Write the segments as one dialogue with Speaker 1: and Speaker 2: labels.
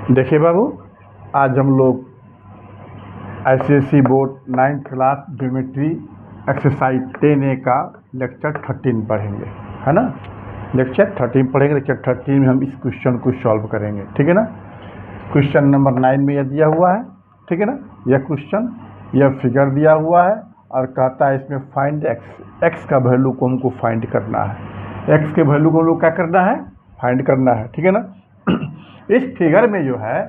Speaker 1: देखिए बाबू, आज हम लोग ICSE board 9th class geometry exercise 10A का लेक्चर 13 पढ़ेंगे, है ना। लेक्चर 13 पढ़ेंगे। लेक्चर 13 में हम इस क्वेश्चन को सॉल्व करेंगे, ठीक है ना। क्वेश्चन नंबर 9 में यह दिया हुआ है, ठीक है ना। यह क्वेश्चन, यह फिगर दिया हुआ है और कहता है इसमें फाइंड एक्स का वैल्यू को हमको फाइंड करना है। एक्स के वैल्यू को हम लोग क्या करना है, फाइंड करना है, ठीक है ना। इस फिगर में जो है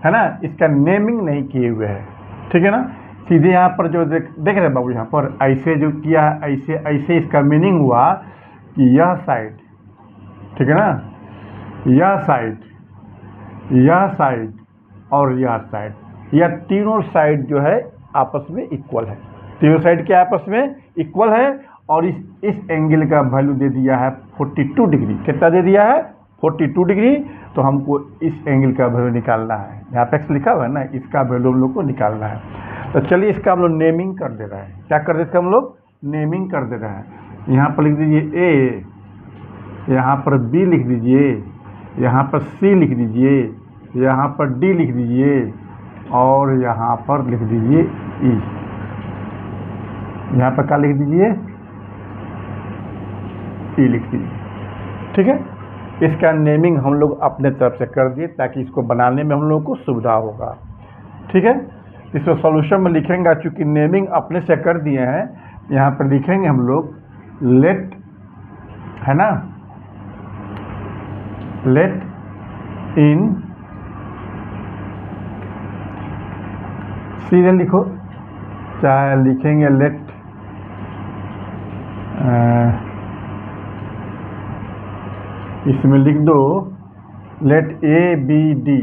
Speaker 1: ना, इसका नेमिंग नहीं किए हुए है, ठीक है ना। सीधे यहाँ पर जो देख रहे हैं बाबू, यहाँ पर ऐसे जो किया है, ऐसे ऐसे इसका मीनिंग हुआ कि यह साइड, ठीक है ना, यह साइड, यह साइड और यह साइड, यह तीनों साइड जो है आपस में इक्वल है। तीनों साइड के आपस में इक्वल है और इस एंगल का वैल्यू दे दिया है 42 डिग्री। कितना दे दिया है? 42 डिग्री। तो हमको इस एंगल का वैल्यू निकालना है। यहाँ पे एक्स लिखा हुआ है ना, इसका वैल्यू हम लोग को निकालना है। तो चलिए इसका हम लोग नेमिंग कर दे रहे हैं। क्या कर देते हैं हम लोग? नेमिंग कर दे रहे हैं। यहाँ पर लिख दीजिए ए, यहाँ पर बी लिख दीजिए, यहाँ पर सी लिख दीजिए, यहाँ पर डी लिख दीजिए और यहाँ पर लिख दीजिए ई। यहाँ पर क्या लिख दीजिए? ई लिख दीजिए, ठीक है। इसका नेमिंग हम लोग अपने तरफ से कर दिए ताकि इसको बनाने में हम लोगों को सुविधा होगा, ठीक है। इसको सॉल्यूशन में लिखेंगे, चूँकि नेमिंग अपने से कर दिए हैं। यहाँ पर लिखेंगे हम लोग लेट, है ना, लेट इन सीधे लिखो, चाहे लिखेंगे लेट इसमें लिख दो लेट ए बी डी,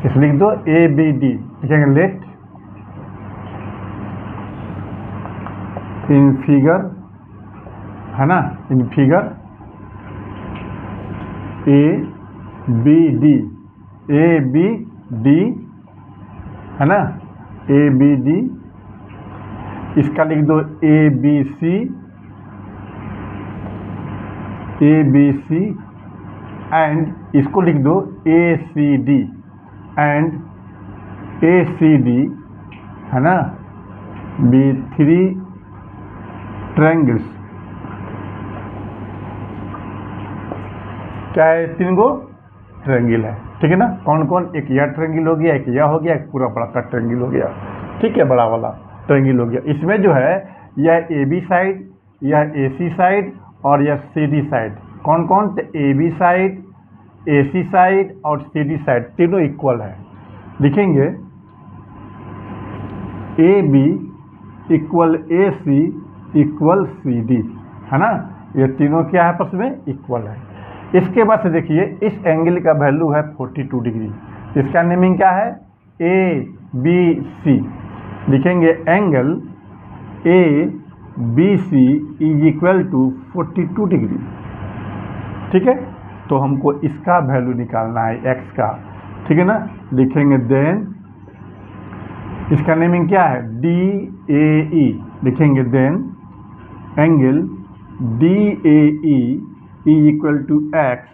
Speaker 1: इसमें लिख दो ए बी डी। लिखेंगे लेट इन फिगर, है ना, in figure A B D, A B D, है ना, ए बी डी। इसका लिख दो A B C, A B C and इसको लिख दो A C D and A C D, है ना, बी 3 ट्रायंगल्स। क्या है? 3 गो ट्रायंगल है, ठीक है ना। कौन कौन? एक यह ट्रायंगल हो गया, एक यह हो गया, एक पूरा बड़ा का ट्रायंगल हो गया, ठीक है, बड़ा वाला ट्रायंगल हो गया। इसमें जो है यह ए बी साइड, यह ए सी साइड और यह सी डी साइड। कौन कौन? तो A B side, A C side और सी डी साइड तीनों इक्वल है। लिखेंगे A B equal A C equal C D, है ना। ये तीनों क्या है? आपस में इक्वल है। इसके बाद से देखिए इस एंगल का वैल्यू है 42 डिग्री। इसका नेमिंग क्या है? A B C. लिखेंगे angle A B C is equal to 42 degree, ठीक है। तो हमको इसका वैल्यू निकालना है एक्स का, ठीक है ना। लिखेंगे देन इसका नेमिंग क्या है? D A E. लिखेंगे then angle D A E is equal to X,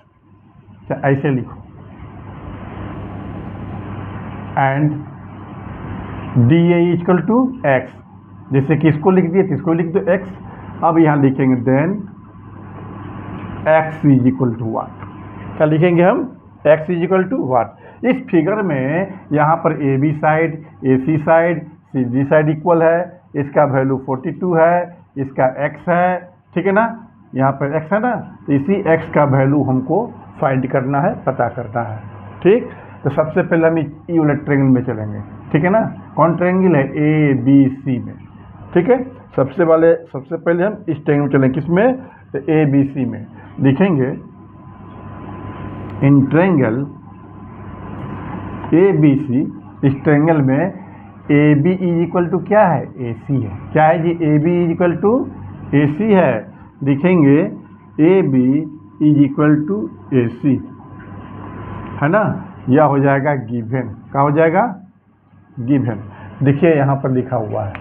Speaker 1: ऐसे लिखो, and D A equal to X. जैसे कि इसको लिख दिए तो इसको लिख दो एक्स। अब यहाँ लिखेंगे then X is equal to what. क्या लिखेंगे हम? X is equal to what. इस फिगर में यहाँ पर A B side, A C side, C D side equal है। इसका वैल्यू 42 है, इसका एक्स है, ठीक है ना। यहाँ पर एक्स है ना, तो इसी एक्स का वैल्यू हमको फाइंड करना है, पता करना है, ठीक। तो सबसे पहले हम ई वाले ट्रायंगल में चलेंगे, ठीक है ना। कौन ट्रायंगल है? ए बी सी में, ठीक है। सबसे पहले हम इस ट्रायंगल में चलेंगे, किसमें? तो ए बी सी में। लिखेंगे इन ट्रायंगल ए बी सी, इस ट्रायंगल में A B is equal to क्या है? ए सी है। क्या है जी? A B is equal to A C है। लिखेंगे A B is equal to A C, है ना। यह हो जाएगा गिवन। क्या हो जाएगा? गिवन। देखिए यहाँ पर लिखा हुआ है,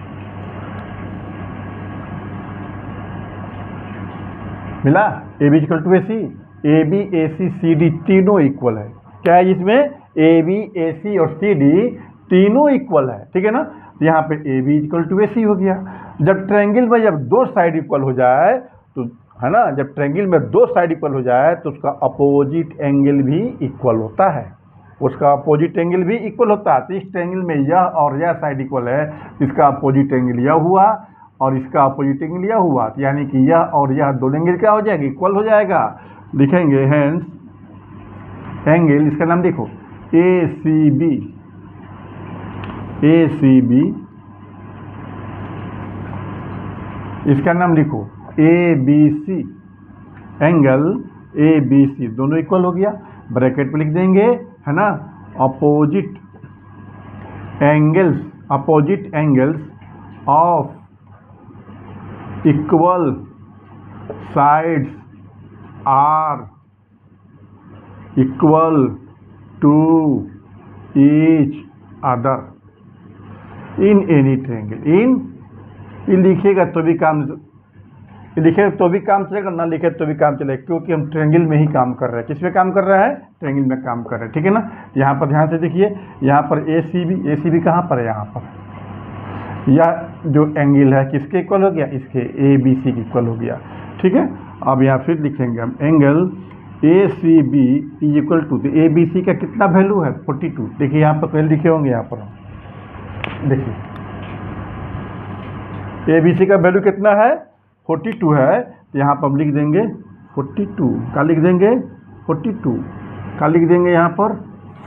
Speaker 1: मिला। A B equal to A C, A B A C C D तीनों इक्वल है। क्या है इसमें, ए बी ए सी और सी डी तीनों इक्वल है, ठीक है ना। तो यहाँ पे ए बी इक्वल टू ए सी हो गया। जब ट्रायंगल में जब दो साइड इक्वल हो जाए तो, है ना, जब ट्रायंगल में दो साइड इक्वल हो जाए तो उसका अपोजिट एंगल भी इक्वल होता है, उसका अपोजिट एंगल भी इक्वल होता है। तो इस ट्रायंगल में यह और यह साइड इक्वल है, इसका अपोजिट एंगल यह हुआ और इसका अपोजिट एंगल यह हुआ, तो यानी कि यह और यह दोनों एंगल क्या हो जाएगा, इक्वल हो जाएगा। लिखेंगे हेंस एंगल, इसका नाम देखो ए C B, A C B, इसका नाम लिखो A B C, angle A B C दोनों इक्वल हो गया। ब्रैकेट में लिख देंगे, है ना, opposite angles of equal sides are equal to each other in any triangle. इन लिखेगा तो भी काम, लिखे तो भी काम चलेगा, ना लिखे तो भी काम चलेगा, क्योंकि हम ट्रायंगल में ही काम कर रहे हैं। किस में काम कर रहा है, ट्रायंगल में काम कर रहे हैं, ठीक है ना। यहाँ पर ध्यान से देखिए, यहाँ पर ए सी बी कहाँ पर है, यहाँ पर यह जो एंगल है किसके इक्वल हो गया, इसके ए बी सी के इक्वल हो गया, ठीक है। अब यहाँ फिर लिखेंगे हम angle A C B is equal to, तो ए बी सी का कितना वैल्यू है 42। देखिए यहाँ पर पहले लिखे होंगे, यहाँ पर देखिए ए बी सी का वैल्यू कितना है 42 है, तो यहाँ पर हम लिख देंगे 42, क्या लिख देंगे 42, क्या लिख देंगे यहाँ पर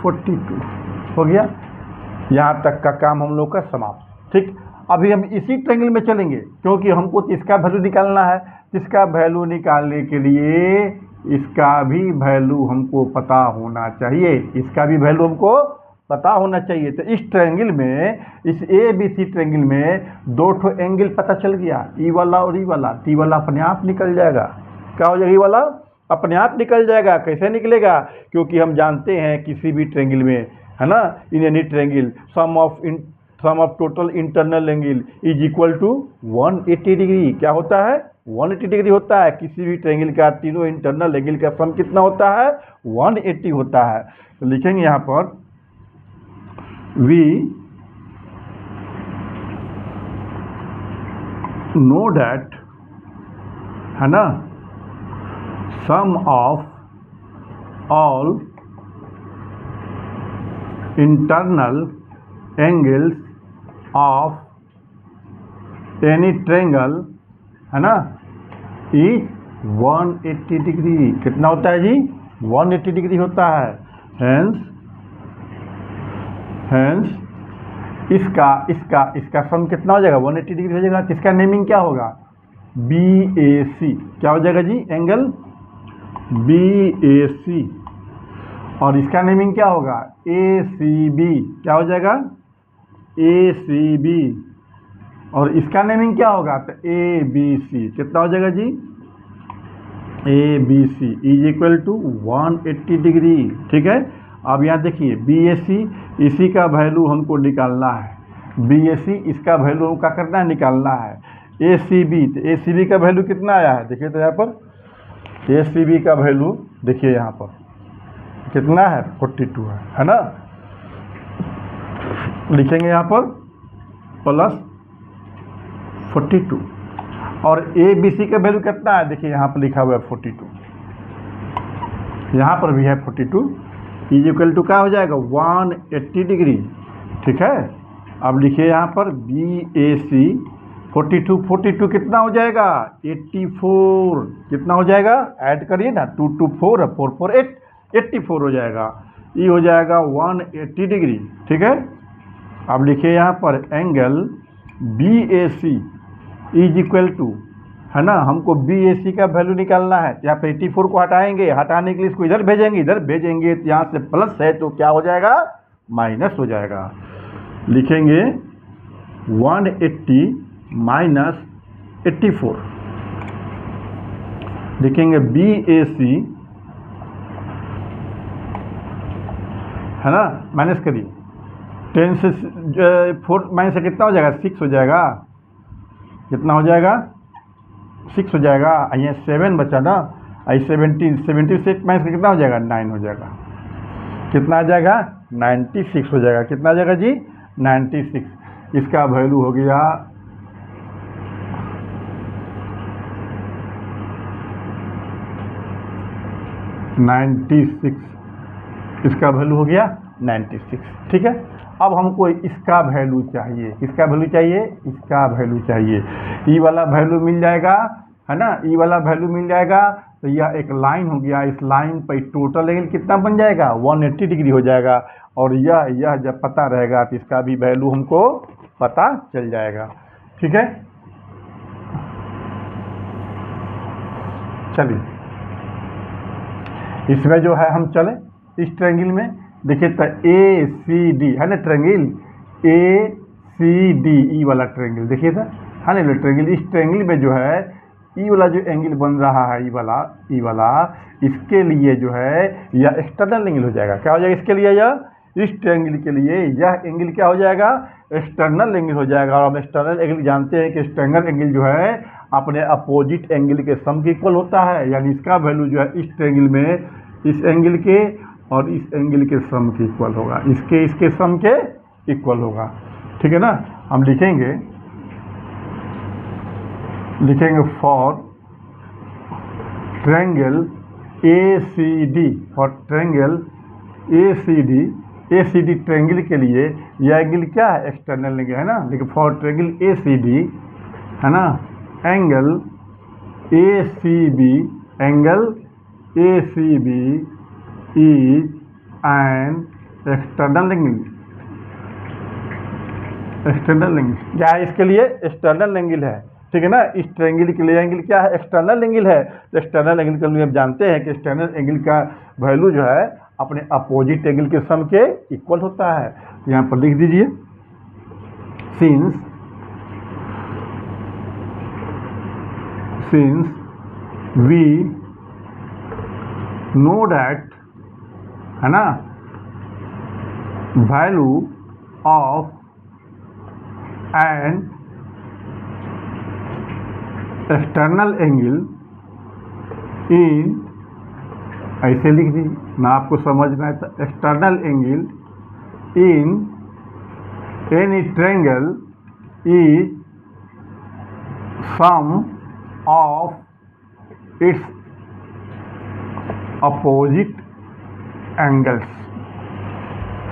Speaker 1: 42, हो गया। यहाँ तक का काम हम लोग का समाप्त, ठीक। अभी हम इसी ट्रायंगल में चलेंगे, क्योंकि हमको इसका वैल्यू निकालना है। इसका वैल्यू निकालने के लिए इसका भी वैल्यू हमको पता होना चाहिए, इसका भी वैल्यू हमको पता होना चाहिए। तो इस ट्रायंगल में, इस ए बी सी ट्रायंगल में दो ठो एंगल पता चल गया, ई वाला और ई वाला। टी वाला अपने आप निकल जाएगा, क्या हो जाएगा, ई वाला अपने आप निकल जाएगा। कैसे निकलेगा, क्योंकि हम जानते हैं किसी भी ट्रायंगल में, है ना, in any triangle sum of total internal angle is equal to 180 degree. क्या होता है, 180 डिग्री होता है। किसी भी ट्रायंगल का तीनों इंटरनल एंगल का सम कितना होता है, 180 होता है। तो लिखेंगे यहाँ पर we know that, है ना, sum of all internal angles of any triangle, है ना, is 180 डिग्री। कितना होता है जी, 180 डिग्री होता है। हेंस इसका सम कितना हो जाएगा, 180 डिग्री हो जाएगा। इसका नेमिंग क्या होगा, बी ए सी, क्या हो जाएगा जी, एंगल बी ए सी। और इसका नेमिंग क्या होगा, ए सी बी, क्या हो जाएगा, ए सी बी। और इसका नेमिंग क्या होगा, तो ए बी सी। कितना हो जाएगा जी, A B C is equal to 180 degree, ठीक है। अब यहाँ देखिए बी ए सी, इसी का वैल्यू हमको निकालना है। बी ए सी, इसका वैल्यू हमको क्या करना है, निकालना है। ए सी बी, तो ए सी बी का वैल्यू कितना आया है, देखिए तो यहाँ पर ए सी बी का वैल्यू देखिए यहाँ पर कितना है, 42 है ना। लिखेंगे यहाँ पर प्लस 42, और ए बी सी का वैल्यू कितना है, देखिए यहाँ पर लिखा हुआ है 42, यहाँ पर भी है 42 इज इक्वल टू क्या हो जाएगा, 180 डिग्री, ठीक है। अब लिखिए यहाँ पर बी ए सी 42 कितना हो जाएगा, 84, कितना हो जाएगा, ऐड करिए ना, 2 2 4 4 4 8, 84 हो जाएगा। ये हो जाएगा 180 डिग्री, ठीक है। अब लिखिए यहाँ पर angle B A C is equal to, है ना, हमको बी ए सी का वैल्यू निकालना है। यहाँ पे 84 को हटाएंगे, हटाने के लिए इसको इधर भेजेंगे, तो यहाँ से प्लस है तो क्या हो जाएगा, माइनस हो जाएगा। लिखेंगे 180 माइनस 84, लिखेंगे बी ए सी, है ना, माइनस करिए 10 से 4 माइनस से कितना हो जाएगा, 6 हो जाएगा। कितना हो जाएगा, 6 हो जाएगा। यहाँ 7 बचा ना, आई 17 से 8 माइनस कितना हो जाएगा, 9 हो जाएगा। कितना आ जाएगा 96 हो जाएगा। कितना आ जाएगा जी 96। इसका वैल्यू हो गया 96। इसका वैल्यू हो गया 96। ठीक है, अब हमको इसका वैल्यू चाहिए। किसका वैल्यू चाहिए? इसका वैल्यू चाहिए। ई वाला वैल्यू मिल जाएगा, है ना, ई वाला वैल्यू मिल जाएगा तो यह एक लाइन हो गया। इस लाइन पर टोटल एंगल कितना बन जाएगा 180 डिग्री हो जाएगा। और यह जब पता रहेगा तो इसका भी वैल्यू हमको पता चल जाएगा। ठीक है, चलिए इसमें जो है हम चले इस ट्रायंगल में। देखिए तो ए सी डी है ना triangle, A C D E वाला ट्रायंगल देखिए था, है ना ट्रायंगल। इस ट्रायंगल में जो है ई वाला जो एंगल बन रहा है, ई वाला इसके लिए जो है यह एक्सटर्नल एंगल हो जाएगा। क्या हो जाएगा इसके लिए? यह इस ट्रायंगल के लिए यह एंगल क्या हो जाएगा? एक्सटर्नल एंगल हो जाएगा। और हम एक्सटर्नल एंगल जानते हैं कि एक्सटर्नल एंगल जो है अपने अपोजिट एंगल के सम के इक्वल होता है। यानी इसका वैल्यू जो है इस ट्रायंगल में इस एंगल के और इस एंगल के सम के इक्वल होगा। इसके सम के इक्वल होगा। ठीक है ना, हम लिखेंगे for triangle A C D, for triangle A C D triangle के लिए यह एंगल क्या है? एक्सटर्नल एंगल है ना। लेकिन for triangle A C D है ना, angle A C B, angle A C B is an external angle. External angle क्या है? इसके लिए एक्सटर्नल एंगल है। ठीक है ना, इस ट्रायंगल के लिए एंगल क्या है? एक्सटर्नल एंगल है। तो एक्सटर्नल एंगल के लिए हम जानते हैं कि एक्सटर्नल एंगल का वैल्यू जो है अपने अपोजिट एंगल के सम के इक्वल होता है। तो यहाँ पर लिख दीजिए सिंस वी नो दैट, है ना, value of an external angle in, ऐसे लिख दीजिए ना, आपको समझना है तो external angle in any triangle is sum of its opposite angles,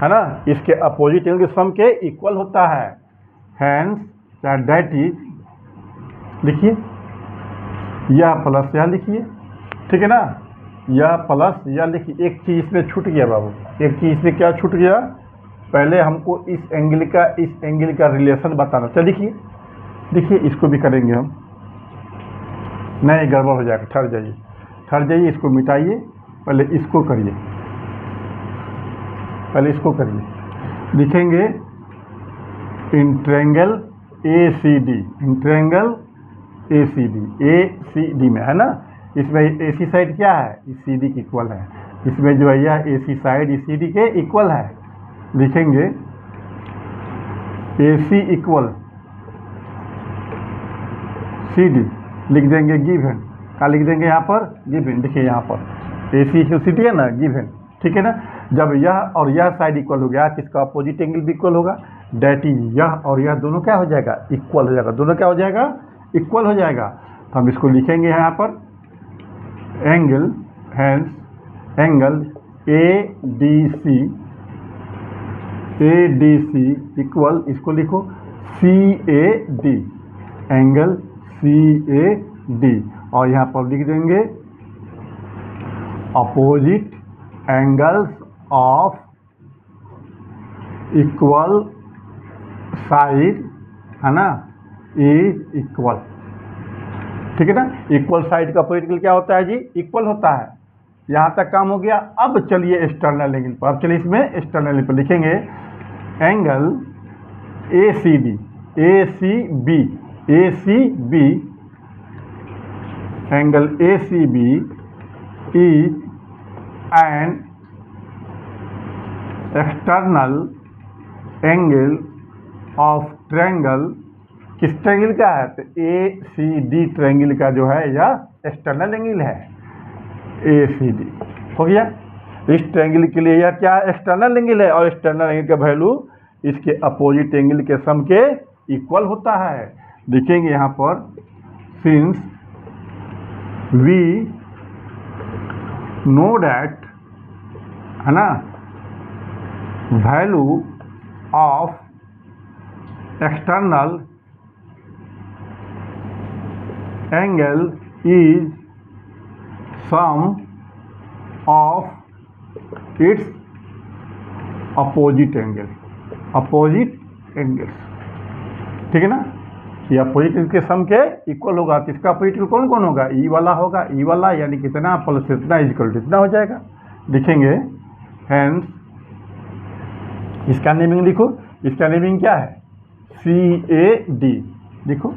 Speaker 1: है ना, इसके अपोजिट एंगल के सम के इक्वल होता है। हैंस या दैट इज, लिखिए यह प्लस यह लिखिए। ठीक है ना, यह प्लस यह लिखिए। एक चीज़ इसमें छूट गया बाबू, एक चीज़ इसमें क्या छूट गया? पहले हमको इस एंगल का रिलेशन बताना। चलिए देखिए इसको भी करेंगे हम। नहीं, गड़बड़ हो जाएगा, ठहर जाइए, इसको मिटाइए, पहले इसको करिए, लिखेंगे in triangle A C D, in triangle A C D में, है ना, इसमें ए सी साइड क्या है? इस सी डी की इक्वल है। इसमें जो है यह ए सी साइड इस सी डी के इक्वल है। लिखेंगे ए सी इक्वल सी डी, लिख देंगे गिवन। क्या लिख देंगे यहाँ पर? गिवन। देखिए यहाँ पर ए सी सी डी है ना, गिवन। ठीक है ना, जब यह और यह साइड इक्वल हो गया तो इसका अपोजिट एंगल भी इक्वल होगा। डेट इज यह और यह दोनों क्या हो जाएगा? इक्वल हो जाएगा। दोनों क्या हो जाएगा? इक्वल हो जाएगा। तो हम इसको लिखेंगे यहाँ पर angle, hence angle A D C equal, इसको लिखो C A D, angle C A D, और यहाँ पर लिख देंगे opposite angles of equal side, है ना, इज इक्वल। ठीक है ना, इक्वल साइड का अपोजिट एंगल क्या होता है जी? इक्वल होता है। यहाँ तक काम हो गया। अब चलिए एक्सटर्नल एंगल पर। अब चलिए इसमें एक्सटर्नल एंगल पर लिखेंगे angle A C D, A C B, angle A C B is an external angle of triangle. किस ट्रायंगल का है? तो ए सी डी ट्रायंगल का जो है यह एक्सटर्नल एंगल है। ए सी डी हो गया। इस ट्रायंगल के लिए यह क्या एक्सटर्नल एंगल है, और एक्सटर्नल एंगल का वैल्यू इसके अपोजिट एंगल के सम के इक्वल होता है। देखेंगे यहाँ पर, सिंस वी नो डैट, है ना, value of external angle is sum of its opposite angle, opposite angles, ठीक है ना। ये अपोजिट एंगल के सम के इक्वल होगा। तो इसका अपोजिट कौन कौन होगा, ई वाला होगा, ई वाला यानी कितना प्लस इतना इक्वल टू इतना हो जाएगा। लिखेंगे हेंस, इसका नेमिंग लिखो, इसका नेमिंग क्या है, CAD, देखो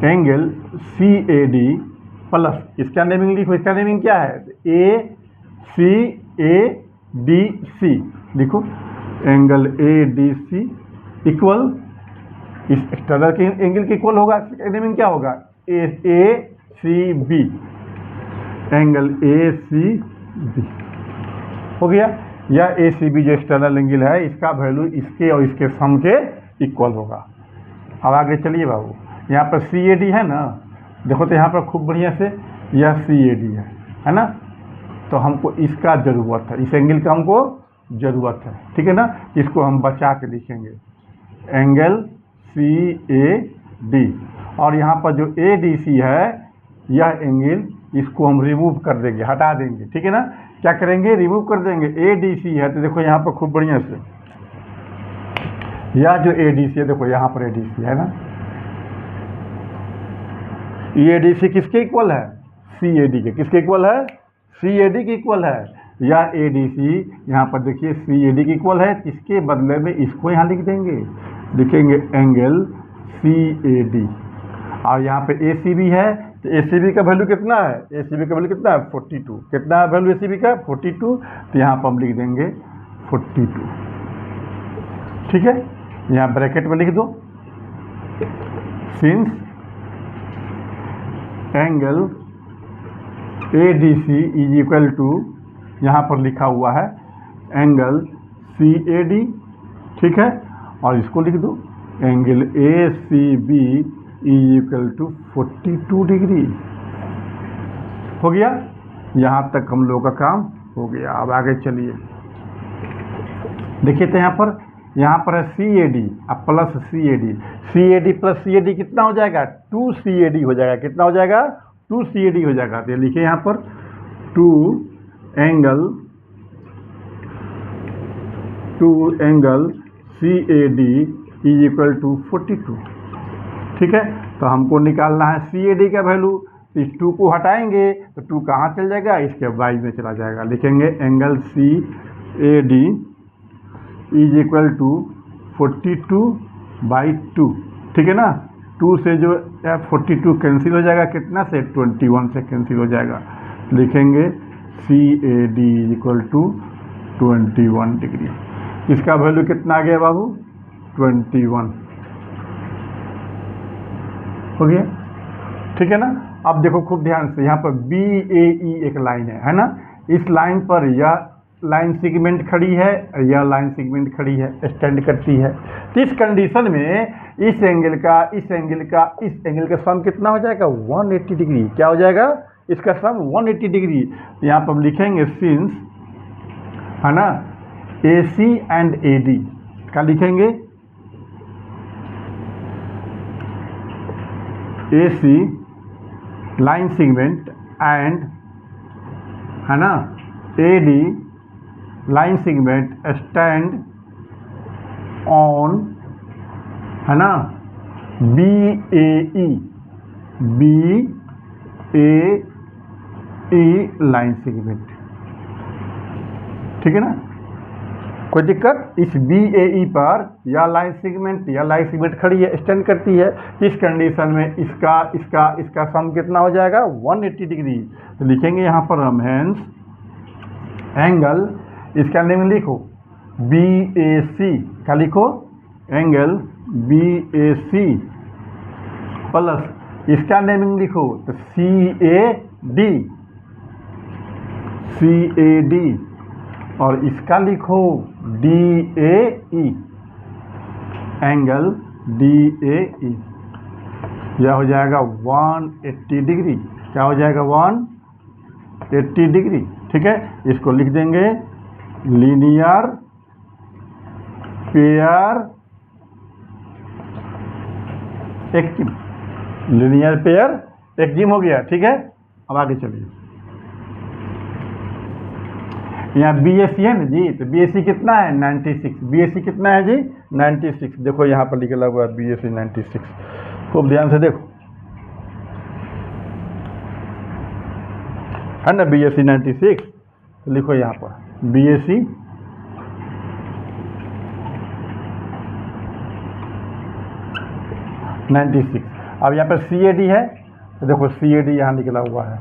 Speaker 1: एंगल CAD प्लस इसका नेमिंग लिखो, इसका नेमिंग क्या है, ACADC, लिखो एंगल ADC इक्वल इस एक्सटर्नल के एंगल के इक्वल होगा। नेमिंग क्या होगा, ACB, एंगल ACB हो गया। यह ACB जो एक्सटर्नल एंगल है इसका वैल्यू इसके और इसके सम के इक्वल होगा। अब आगे चलिए बाबू, यहाँ पर CAD है ना, देखो तो यहाँ पर खूब बढ़िया से यह CAD है ना, तो हमको इसका ज़रूरत है, इस एंगल का हमको ज़रूरत है, ठीक है ना। इसको हम बचा के लिखेंगे एंगल CAD, और यहाँ पर जो ADC है यह एंगल इसको हम रिमूव कर देंगे, हटा देंगे, ठीक है ना। क्या करेंगे, रिमूव कर देंगे। ADC है तो देखो यहाँ पर खूब बढ़िया से यह जो ADC है, देखो यहाँ पर ADC है ना, ये ADC किसके इक्वल है, CAD के, किसके इक्वल है, CAD के इक्वल है। या ADC यहाँ पर देखिए CAD के इक्वल है, इसके बदले में इसको यहाँ लिख देंगे, लिखेंगे एंगल CAD, और यहाँ पे ACB है तो ACB का वैल्यू कितना है, ACB का वैल्यू कितना है 42, कितना है वैल्यू ACB का 42, तो यहाँ पर हम लिख देंगे 42, ठीक है। यहाँ ब्रैकेट में लिख दो, since angle ADC is equal to, यहाँ पर लिखा हुआ है एंगल CAD, ठीक है, और इसको लिख दो angle ACB is equal to 42 degree. हो गया, यहाँ तक हम लोगों का काम हो गया। अब आगे चलिए, देखिए तो यहाँ पर है CAD अब प्लस CAD प्लस CAD कितना हो जाएगा, 2CAD हो जाएगा, कितना हो जाएगा, 2CAD हो जाएगा। तो लिखिए यहाँ पर 2 angle CAD is equal to 42, ठीक है। तो हमको निकालना है CAD का वैल्यू, इस 2 को हटाएंगे तो 2 कहाँ चल जाएगा, इसके y में चला जाएगा। लिखेंगे angle CAD is equal to 42/2, ठीक है ना। 2 से जो 42 कैंसिल हो जाएगा, कितना से 21 से कैंसिल हो जाएगा। लिखेंगे CAD is equal to 21 degree. इसका वैल्यू कितना आ गया बाबू, 21 हो गया, ठीक है ना। अब देखो खूब ध्यान से, यहाँ पर BAE एक लाइन है ना, इस लाइन पर यह लाइन सेगमेंट खड़ी है, यह लाइन सेगमेंट खड़ी है, स्टैंड करती है। तो इस कंडीशन में इस एंगल का सम कितना हो जाएगा, 180 डिग्री। क्या हो जाएगा, इसका सम 180 डिग्री। तो यहाँ पर हम लिखेंगे सिंस, है ना, AC एंड AD, क्या लिखेंगे, AC लाइन सेगमेंट एंड, है ना, AD line segment stand on, है ना, BAE लाइन सेगमेंट, ठीक है ना। कोई दिक्कत, इस BAE पर या लाइन सेगमेंट खड़ी है, स्टैंड करती है। इस कंडीशन में इसका सम कितना हो जाएगा, 180 डिग्री। तो लिखेंगे यहाँ पर हम हेंस एंगल, इसका नेम लिखो BAC, क्या लिखो, एंगल BAC प्लस इसका नेमिंग लिखो तो CAD और इसका लिखो DAE, एंगल DAE, यह हो जाएगा 180 डिग्री। क्या हो जाएगा? 180 डिग्री। ठीक है, इसको लिख देंगे linear pair Exim. Linear pair Exim हो गया। ठीक है, अब आगे चलिए। यहाँ BAC है ना जी, तो BAC कितना है? 96। BAC कितना है जी? 96। देखो यहाँ पर लिखा हुआ है BAC 96, खूब ध्यान से देखो, है ना BAC 96। तो लिखो यहाँ पर BAC 96। अब यहाँ पर CAD है, तो देखो CAD यहाँ निकला हुआ है,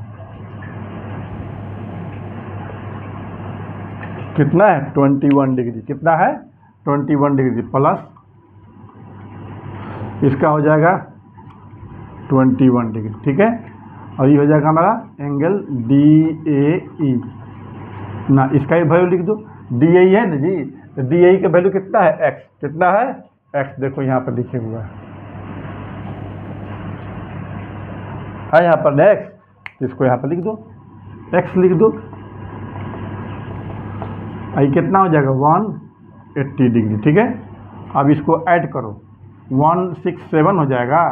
Speaker 1: कितना है? 21 डिग्री। कितना है? 21 डिग्री प्लस इसका हो जाएगा 21 डिग्री। ठीक है, और ये हो जाएगा हमारा एंगल DAE ना, इसका ही वैल्यू लिख दो। DAE है ना जी, तो DAE का वैल्यू कितना है? X। कितना है? X। देखो यहाँ पर लिखे हुआ है यहाँ पर X, इसको यहाँ पर लिख दो, X लिख दो। ये कितना हो जाएगा? 180 डिग्री। ठीक है, अब इसको ऐड करो, 167 हो जाएगा,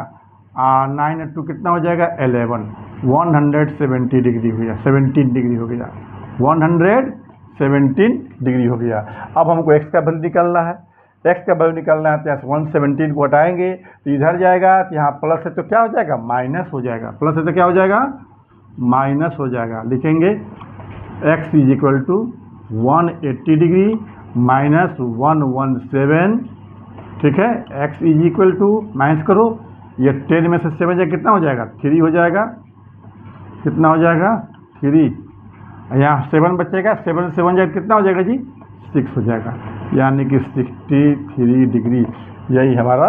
Speaker 1: 9 और 2 कितना हो जाएगा? 11। 170 डिग्री हो गया, 17 डिग्री हो गया, 117 डिग्री हो गया। अब हमको x का वैल्यू निकालना है। x का वैल्यू निकालना है तो यहाँ 117 को हटाएंगे तो इधर जाएगा, तो यहाँ प्लस है तो क्या हो जाएगा? माइनस हो जाएगा। प्लस है तो क्या हो जाएगा? माइनस हो जाएगा। लिखेंगे x is equal to 180 degree minus 117। ठीक है, x is equal to, minus करो, ये 10 में से 7 जाए कितना हो जाएगा? 3 हो जाएगा। कितना हो जाएगा? 3। यहाँ 7 बचेगा, 7 से 7 जाए कितना हो जाएगा जी? 6 हो जाएगा, यानी कि 63 डिग्री। यही हमारा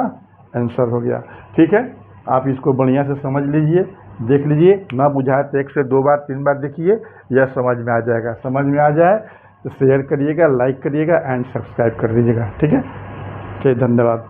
Speaker 1: आंसर हो गया। ठीक है, आप इसको बढ़िया से समझ लीजिए, देख लीजिए, ना बुझाए तो 1 से 2 बार 3 बार देखिए, यह समझ में आ जाएगा। समझ में आ जाए तो शेयर करिएगा, लाइक करिएगा एंड सब्सक्राइब कर दीजिएगा। ठीक है, धन्यवाद।